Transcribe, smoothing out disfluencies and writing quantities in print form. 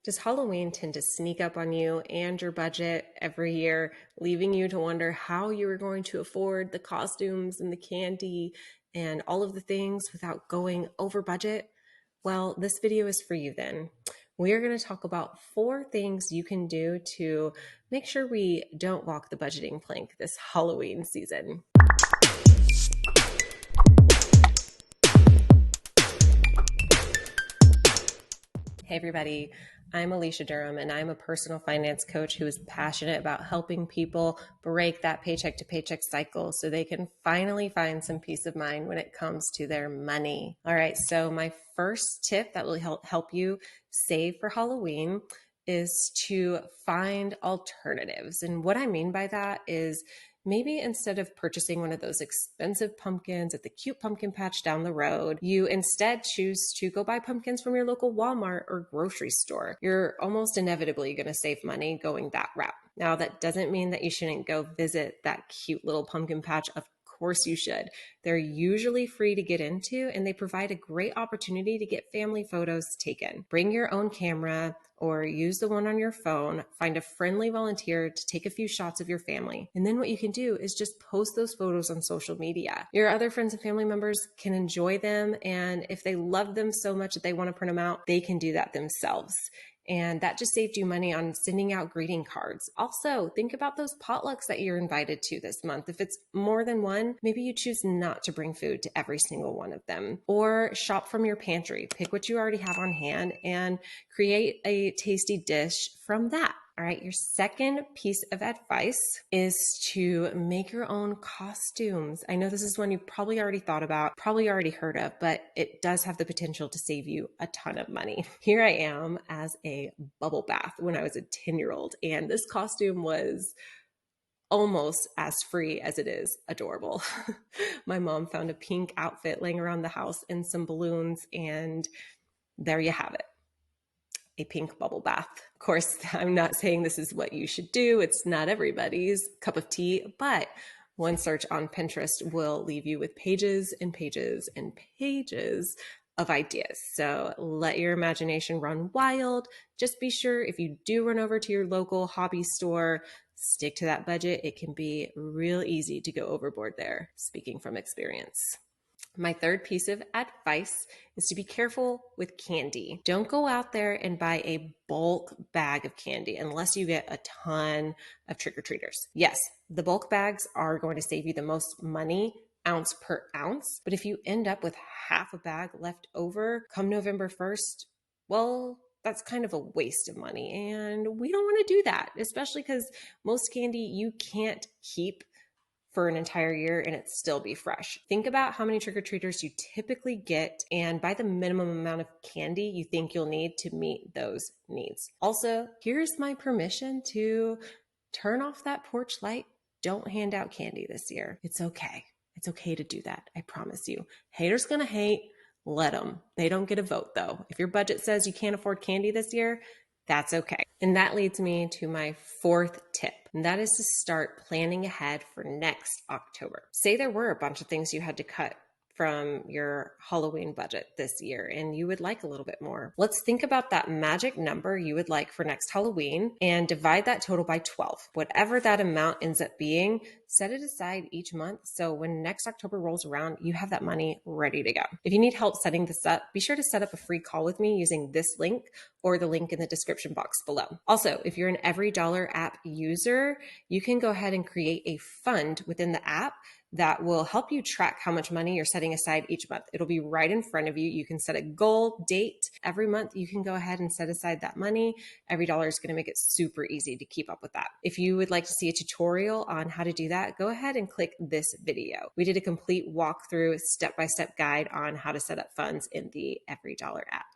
Does Halloween tend to sneak up on you and your budget every year, leaving you to wonder how you are going to afford the costumes and the candy and all of the things without going over budget? Well, this video is for you then. We are going to talk about 4 things you can do to make sure we don't walk the budgeting plank this Halloween season. Hey, everybody. I'm Alicia Durham, and I'm a personal finance coach who is passionate about helping people break that paycheck to paycheck cycle so they can finally find some peace of mind when it comes to their money. All right, so my first tip that will help you save for Halloween is to find alternatives. And what I mean by that is maybe instead of purchasing one of those expensive pumpkins at the cute pumpkin patch down the road, you instead choose to go buy pumpkins from your local Walmart or grocery store. You're almost inevitably going to save money going that route. Now, that doesn't mean that you shouldn't go visit that cute little pumpkin patch. Of course you should. They're usually free to get into, and they provide a great opportunity to get family photos taken. Bring your own camera or use the one on your phone. Find a friendly volunteer to take a few shots of your family. And then what you can do is just post those photos on social media. Your other friends and family members can enjoy them, and if they love them so much that they want to print them out, they can do that themselves. And that just saved you money on sending out greeting cards. Also, think about those potlucks that you're invited to this month. If it's more than one, maybe you choose not to bring food to every single one of them. Or shop from your pantry. Pick what you already have on hand and create a tasty dish from that. All right, your second piece of advice is to make your own costumes. I know this is one you probably already thought about, probably already heard of, but it does have the potential to save you a ton of money. Here I am as a bubble bath when I was a 10-year-old, and this costume was almost as free as it is adorable. My mom found a pink outfit laying around the house and some balloons, and there you have it. A pink bubble bath. Of course, I'm not saying this is what you should do. It's not everybody's cup of tea, but one search on Pinterest will leave you with pages and pages and pages of ideas. So let your imagination run wild. Just be sure if you do run over to your local hobby store, stick to that budget. It can be real easy to go overboard there, speaking from experience. My third piece of advice is to be careful with candy. Don't go out there and buy a bulk bag of candy unless you get a ton of trick-or-treaters. Yes, the bulk bags are going to save you the most money ounce per ounce, but if you end up with half a bag left over come November 1st, well, that's kind of a waste of money, and we don't want to do that, especially because most candy you can't keep for an entire year and it still be fresh. Think about how many trick-or-treaters you typically get and buy the minimum amount of candy you think you'll need to meet those needs. Also, here's my permission to turn off that porch light. Don't hand out candy this year. It's okay. It's okay to do that. I promise you. Haters gonna hate. Let them. They don't get a vote though. If your budget says you can't afford candy this year, that's okay. And that leads me to my fourth tip, and that is to start planning ahead for next October. Say there were a bunch of things you had to cut from your Halloween budget this year and you would like a little bit more. Let's think about that magic number you would like for next Halloween and divide that total by 12. Whatever that amount ends up being, set it aside each month so when next October rolls around, you have that money ready to go. If you need help setting this up, be sure to set up a free call with me using this link or the link in the description box below. Also, if you're an EveryDollar app user, you can go ahead and create a fund within the app that will help you track how much money you're setting aside each month. It'll be right in front of you. You can set a goal, date. Every month you can go ahead and set aside that money. EveryDollar is going to make it super easy to keep up with that. If you would like to see a tutorial on how to do that, go ahead and click this video. We did a complete walkthrough, step-by-step guide on how to set up funds in the EveryDollar app.